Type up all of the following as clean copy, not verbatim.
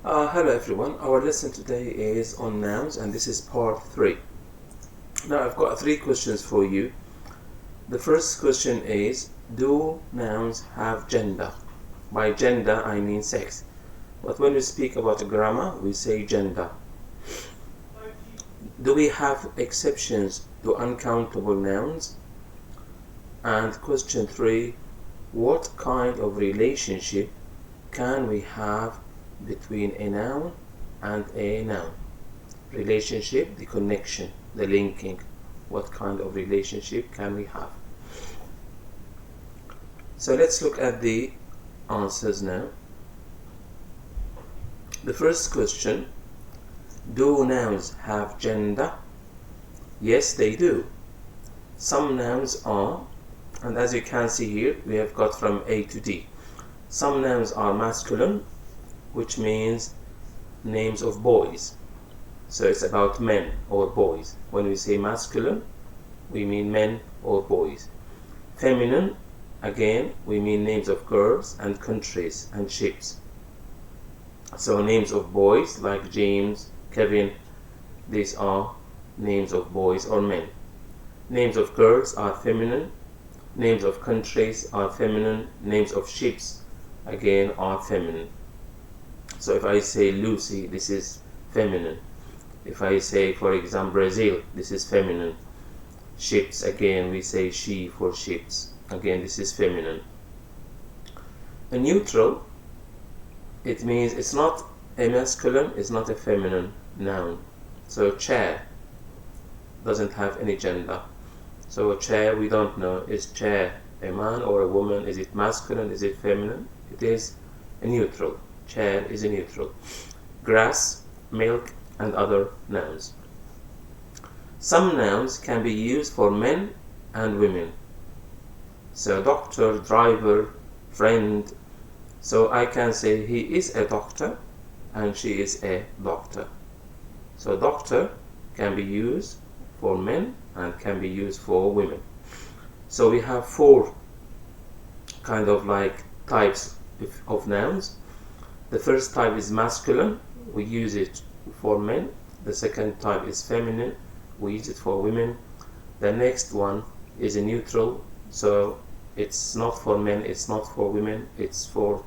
Hello everyone, our lesson today is on nouns and this is part 3. Now I've got 3 questions for you. The first question is, do nouns have gender? By gender I mean sex, but when we speak about grammar we say gender. Do we have exceptions to uncountable nouns? And question 3, what kind of relationship can we have between a noun and a noun? Relationship, the connection, the linking. What kind of relationship can we have? So let's look at the answers now. The first question, do nouns have gender? Yes, they do. Some nouns are, and as you can see here, we have got from A to D. Some nouns are masculine, which means names of boys. So it's about men or boys. When we say masculine, we mean men or boys. Feminine, again, we mean names of girls and countries and ships. So names of boys like James, Kevin, these are names of boys or men. Names of girls are feminine. Names of countries are feminine. Names of ships, again, are feminine. So if I say Lucy, this is feminine. If I say, for example, Brazil, this is feminine. Ships, again, we say she for ships. Again, this is feminine. A neutral, it means it's not a masculine, it's not a feminine noun. So chair doesn't have any gender. So a chair, we don't know, is chair a man or a woman? Is it masculine? Is it feminine? It is a neutral. Chair is a neutral. Grass, milk, and other nouns. Some nouns can be used for men and women. So doctor, driver, friend. So I can say he is a doctor and she is a doctor. So doctor can be used for men and can be used for women. So we have 4 kind of like types of nouns. The first type is masculine, we use it for men. The second type is feminine, we use it for women. The next one is a neutral, so it's not for men, it's not for women, it's for,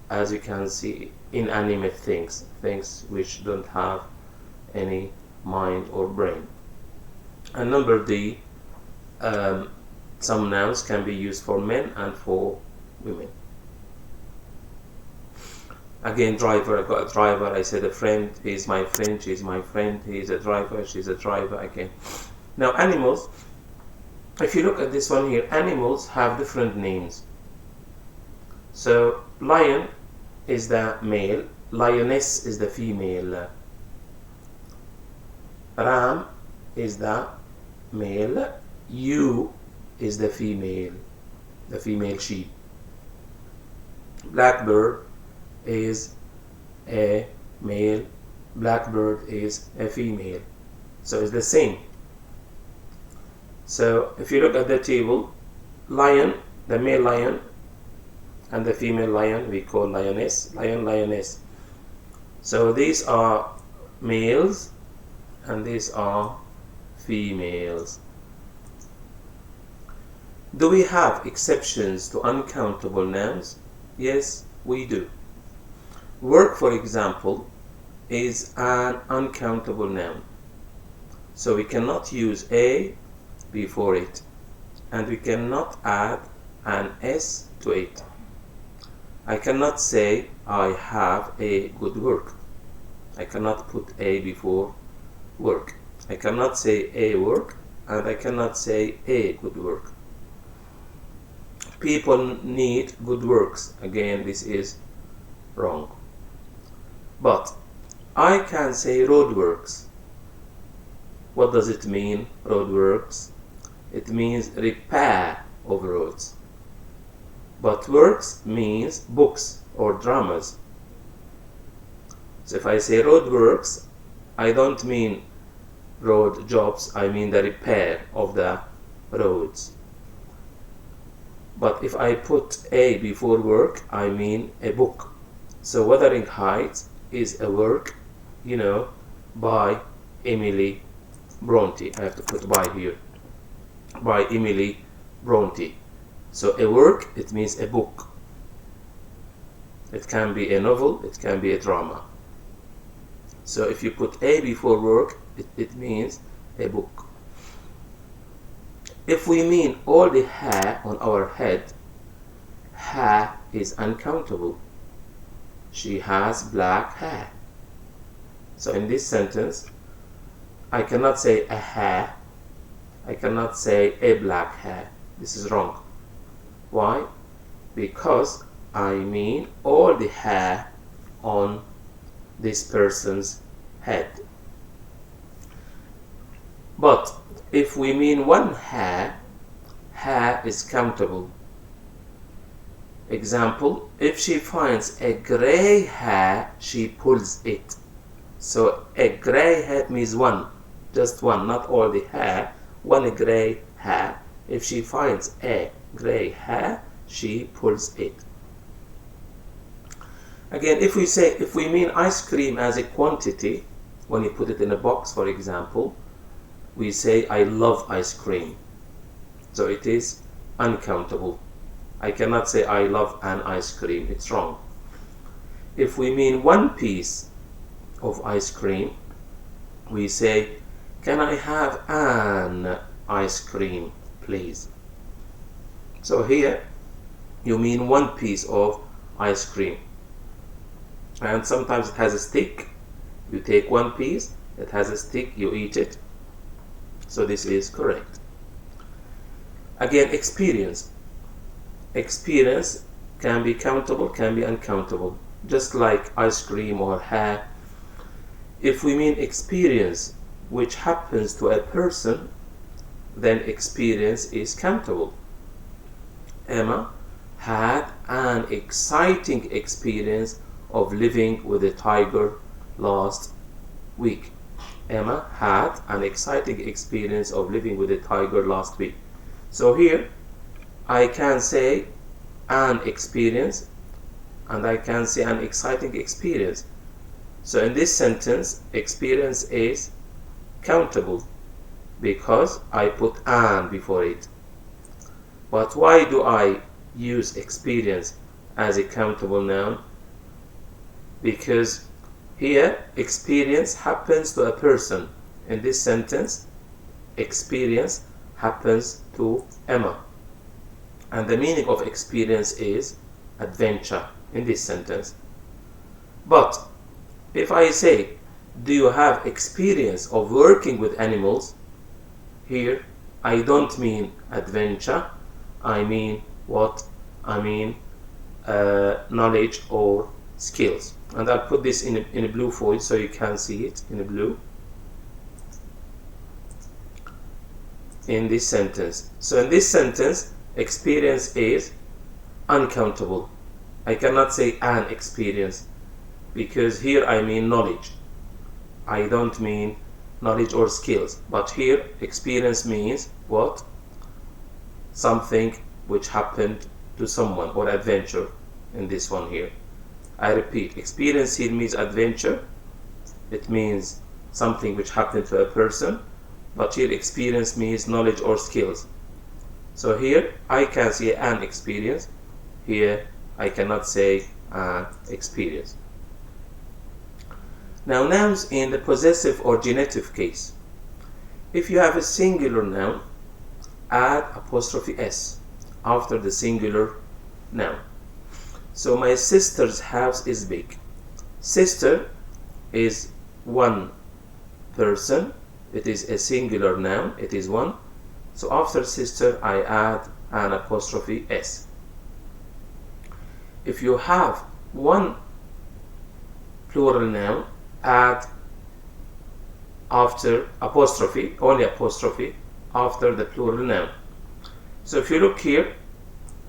as you can see, inanimate things, things which don't have any mind or brain. And number D, some nouns can be used for men and for women. Again, driver, I got a driver, I said a friend, he's my friend, she's my friend, he's a driver, she's a driver, again. Now animals, if you look at this one here, animals have different names. So lion is the male, lioness is the female, ram is the male, ewe is the female sheep, blackbird is a male, blackbird is a female. So it's the same. So if you look at the table, lion, the male lion and the female lion we call lioness, lion, lioness. So these are males and these are females. Do we have exceptions to uncountable nouns? Yes, we do. Work, for example, is an uncountable noun. So we cannot use a before it, and we cannot add an s to it. I cannot say I have a good work. I cannot put a before work. I cannot say a work, and I cannot say a good work. People need good works. Again, this is wrong. But I can say roadworks. What does it mean, roadworks? It means repair of roads. But works means books or dramas. So if I say roadworks, I don't mean road jobs, I mean the repair of the roads. But if I put a before work, I mean a book. So Wuthering Heights is a work, by Emily Bronte. I have to put by here. By Emily Bronte. So a work, it means a book. It can be a novel, it can be a drama. So if you put a before work, it means a book. If we mean all the hair on our head, hair is uncountable. She has black hair. So in this sentence, I cannot say a hair. I cannot say a black hair. This is wrong. Why? Because I mean all the hair on this person's head. But if we mean one hair, hair is countable. Example, if she finds a gray hair, she pulls it. So a gray hair means one, just one, not all the hair, one gray hair. If she finds a gray hair, she pulls it. Again, if we mean ice cream as a quantity, when you put it in a box, for example, we say I love ice cream. So it is uncountable. I cannot say I love an ice cream. It's wrong. If we mean one piece of ice cream, we say, can I have an ice cream, please? So here, you mean one piece of ice cream. And sometimes it has a stick. You take one piece, it has a stick, you eat it. So this is correct. Again, experience. Experience can be countable, can be uncountable. Just like ice cream or hair. If we mean experience which happens to a person, then experience is countable. Emma had an exciting experience of living with a tiger last week. Emma had an exciting experience of living with a tiger last week. So here I can say an experience and I can say an exciting experience. So in this sentence, experience is countable because I put an before it. But why do I use experience as a countable noun? Because here experience happens to a person. In this sentence, experience happens to Emma. And the meaning of experience is adventure in this sentence. But if I say, do you have experience of working with animals? Here, I don't mean adventure. I mean what? I mean knowledge or skills. And I'll put this in a blue foil so you can see it in a blue. In this sentence. So in this sentence, experience is uncountable. I cannot say an experience because here I mean knowledge. I don't mean knowledge or skills. But here experience means what? Something which happened to someone or adventure in this one here. I repeat, experience here means adventure. It means something which happened to a person. But here experience means knowledge or skills. So here I can say an experience. Here I cannot say an experience. Now nouns in the possessive or genitive case. If you have a singular noun, add apostrophe s after the singular noun. So my sister's house is big. Sister is one person. It is a singular noun. It is one. So after sister, I add an apostrophe s. If you have one plural noun, add after apostrophe, only apostrophe, after the plural noun. So if you look here,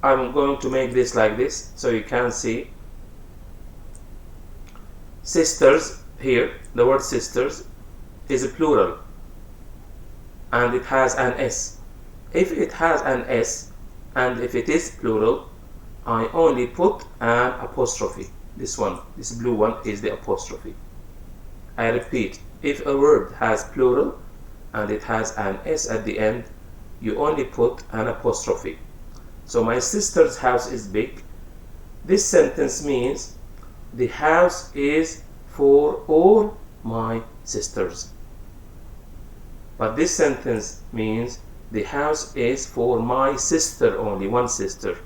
I'm going to make this like this so you can see sisters here. The word sisters is a plural and it has an s. If it has an s and if it is plural, I only put an apostrophe. This one, this blue one, is the apostrophe. I repeat, if a word has plural and it has an S at the end, you only put an apostrophe. So my sister's house is big. This sentence means the house is for all my sisters. But this sentence means the house is for my sister only, one sister.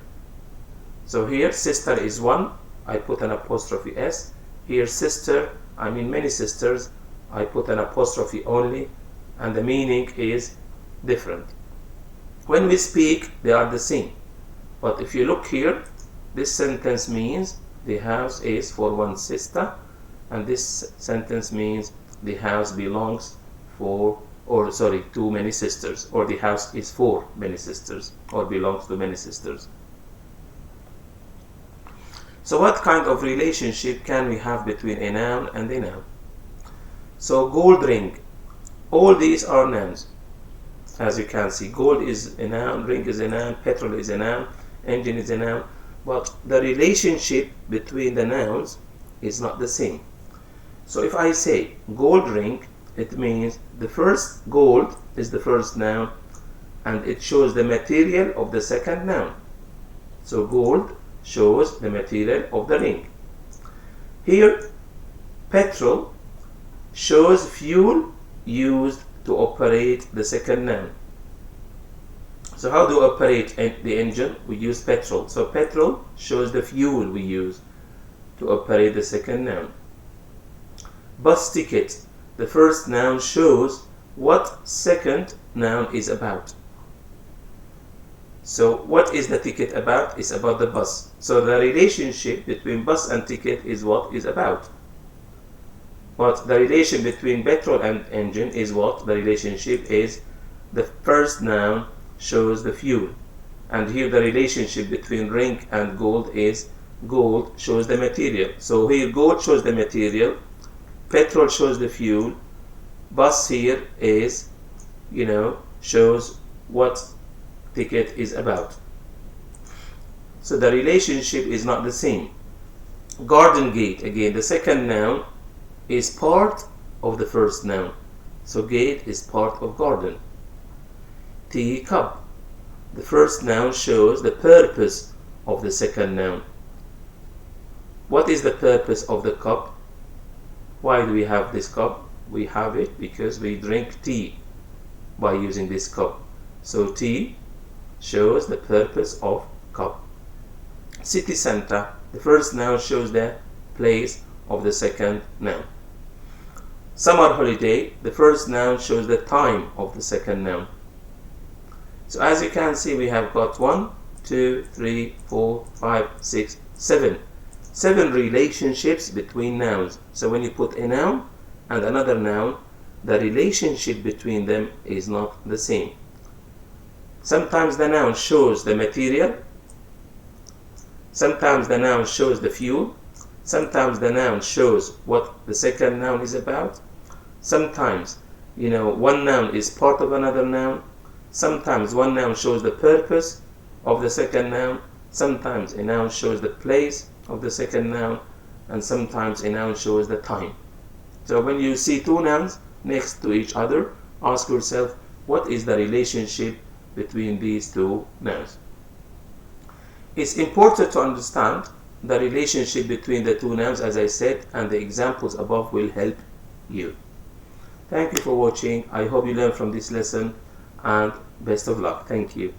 So here sister is one, I put an apostrophe S. Here sister, I mean many sisters, I put an apostrophe only, and the meaning is different. When we speak, they are the same. But if you look here, this sentence means the house is for one sister, and this sentence means the house belongs to many sisters, or the house is for many sisters, or belongs to many sisters. So what kind of relationship can we have between a noun and a noun? So gold ring, all these are nouns. As you can see, gold is a noun, ring is a noun, petrol is a noun, engine is a noun, but the relationship between the nouns is not the same. So if I say gold ring, it means the first gold is the first noun and it shows the material of the second noun. So gold shows the material of the ring. Here, petrol shows fuel used to operate the second noun. So how do we operate the engine? We use petrol. So petrol shows the fuel we use to operate the second noun. Bus ticket, the first noun shows what second noun is about. So what is the ticket about? It's about the bus. So the relationship between bus and ticket is what is about. But the relation between petrol and engine is what? The relationship is the first noun shows the fuel. And here the relationship between ring and gold is gold shows the material. So here gold shows the material, petrol shows the fuel, bus here is, shows what ticket is about. So the relationship is not the same. Garden gate, again, the second noun is part of the first noun. So gate is part of garden. Tea cup, the first noun shows the purpose of the second noun. What is the purpose of the cup? Why do we have this cup? We have it because we drink tea by using this cup. So tea shows the purpose of cup. City center, the first noun shows the place of the second noun. Summer holiday, the first noun shows the time of the second noun. So as you can see, we have got 1, 2, 3, 4, 5, 6, 7. 7 relationships between nouns. So when you put a noun and another noun, the relationship between them is not the same. Sometimes the noun shows the material, sometimes the noun shows the fuel, sometimes the noun shows what the second noun is about, sometimes one noun is part of another noun, sometimes one noun shows the purpose of the second noun, sometimes a noun shows the place of the second noun, and sometimes a noun shows the time. So when you see two nouns next to each other, ask yourself, what is the relationship between these two nouns? It's important to understand the relationship between the two nouns, as I said, and the examples above will help you. Thank you for watching. I hope you learned from this lesson, and best of luck. Thank you.